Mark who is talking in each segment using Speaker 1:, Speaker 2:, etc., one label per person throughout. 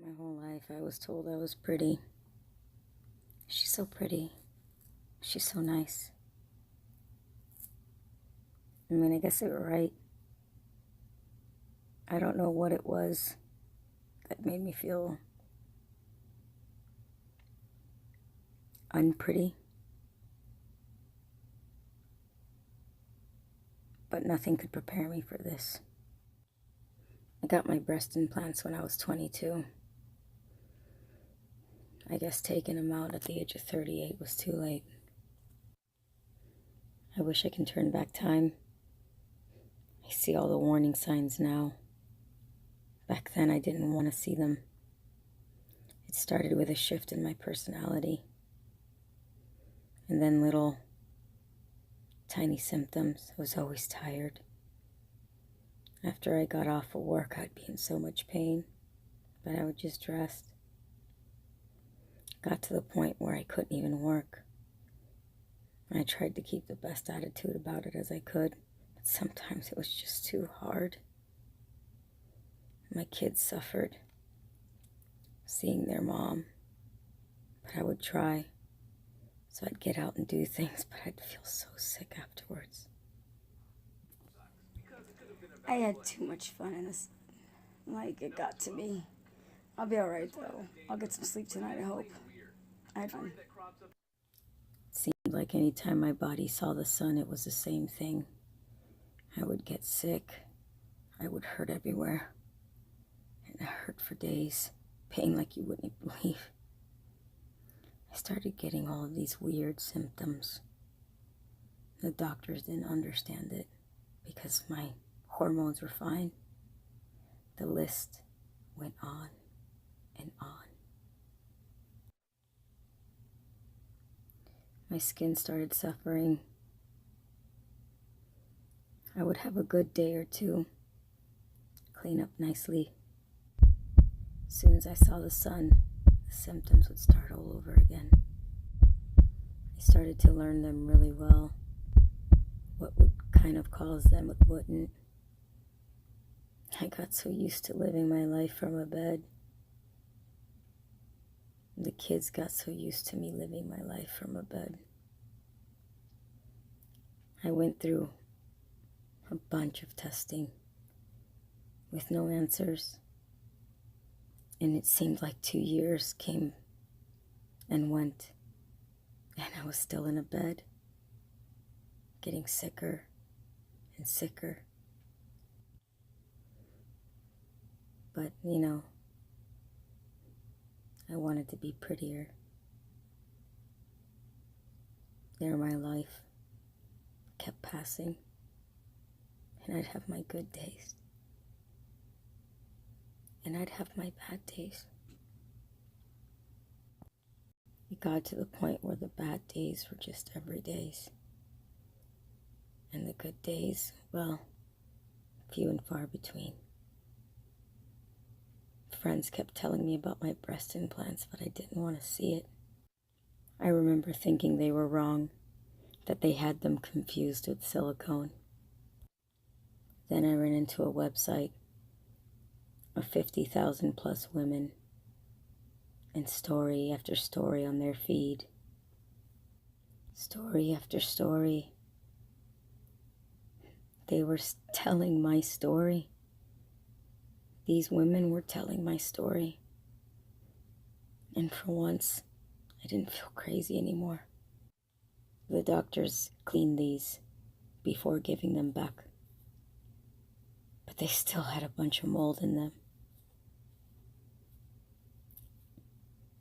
Speaker 1: My whole life I was told I was pretty. She's so pretty. She's so nice. I mean, I guess they were right. I don't know what it was that made me feel unpretty. But nothing could prepare me for this. I got my breast implants when I was 22. I guess taking them out at the age of 38 was too late. I wish I can turn back time. I see all the warning signs now. Back then I didn't want to see them. It started with a shift in my personality. And then little tiny symptoms. I was always tired. After I got off of work, I'd be in so much pain, but I would just rest. Got to the point where I couldn't even work. I tried to keep the best attitude about it as I could, but sometimes it was just too hard. My kids suffered seeing their mom, but I would try. So I'd get out and do things, but I'd feel so sick afterwards. I had too much fun in this. Like, it got to me. I'll be alright, though. I'll get some sleep tonight, I hope. I had fun. It seemed like any time my body saw the sun, it was the same thing. I would get sick. I would hurt everywhere. And it hurt for days. Pain like you wouldn't believe. I started getting all of these weird symptoms. The doctors didn't understand it because my hormones were fine. The list went on and on. My skin started suffering. I would have a good day or two, clean up nicely. As soon as I saw the sun, the symptoms would start all over again. I started to learn them really well. What would kind of cause them, what wouldn't. I got so used to living my life from a bed. The kids got so used to me living my life from a bed. I went through a bunch of testing with no answers. And it seemed like 2 years came and went. And I was still in a bed, getting sicker and sicker. But, you know, I wanted to be prettier. There my life kept passing, and I'd have my good days. And I'd have my bad days. It got to the point where the bad days were just everydays. And the good days, well, few and far between. Friends kept telling me about my breast implants, but I didn't want to see it. I remember thinking they were wrong, that they had them confused with silicone. Then I ran into a website of 50,000 plus women, and story after story on their feed. Story after story. They were telling my story. These women were telling my story. And for once, I didn't feel crazy anymore. The doctors cleaned these before giving them back. But they still had a bunch of mold in them.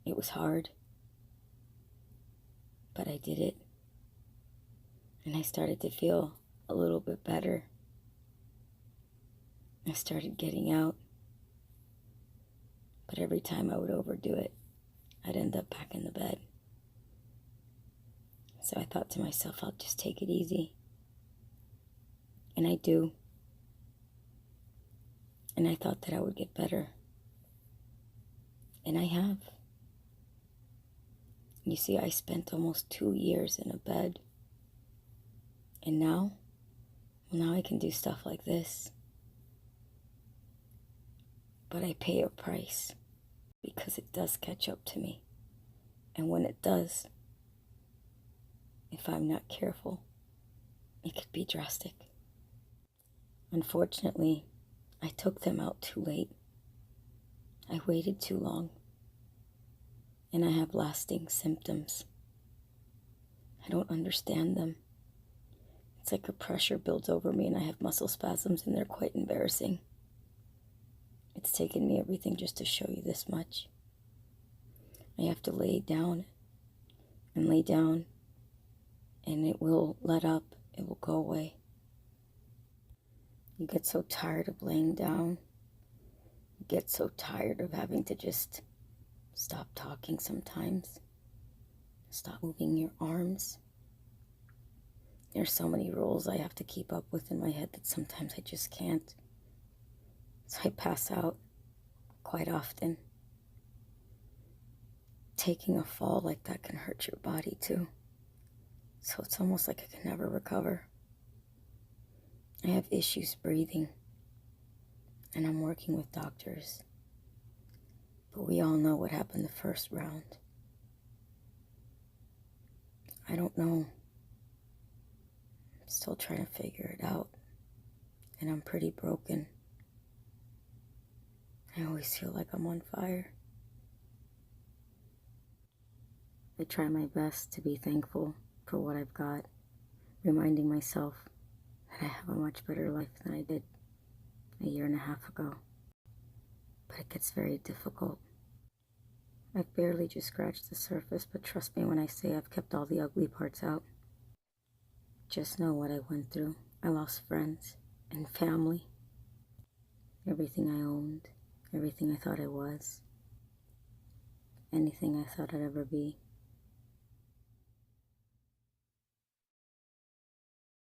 Speaker 1: It was hard, but I did it. And I started to feel a little bit better. I started getting out. But every time I would overdo it, I'd end up back in the bed. So I thought to myself, I'll just take it easy. And I do. And I thought that I would get better. And I have. You see, I spent almost 2 years in a bed. And now, well, now I can do stuff like this. But I pay a price. because it does catch up to me. And when it does, if I'm not careful, it could be drastic. Unfortunately, I took them out too late. I waited too long. And I have lasting symptoms. I don't understand them. It's like a pressure builds over me and I have muscle spasms and they're quite embarrassing. It's taken me everything just to show you this much. I have to lay down and lay down and it will let up. It will go away. You get so tired of laying down. You get so tired of having to just stop talking sometimes. Stop moving your arms. There's so many rules I have to keep up with in my head that sometimes I just can't. So I pass out quite often. Taking a fall like that can hurt your body too. So it's almost like I can never recover. I have issues breathing. And I'm working with doctors. But we all know what happened the first round. I don't know. I'm still trying to figure it out. And I'm pretty broken. I always feel like I'm on fire. I try my best to be thankful for what I've got, reminding myself that I have a much better life than I did a year and a half ago. But it gets very difficult. I've barely just scratched the surface, but trust me when I say I've kept all the ugly parts out. Just know what I went through. I lost friends and family. Everything I owned, everything I thought I was, anything I thought I'd ever be.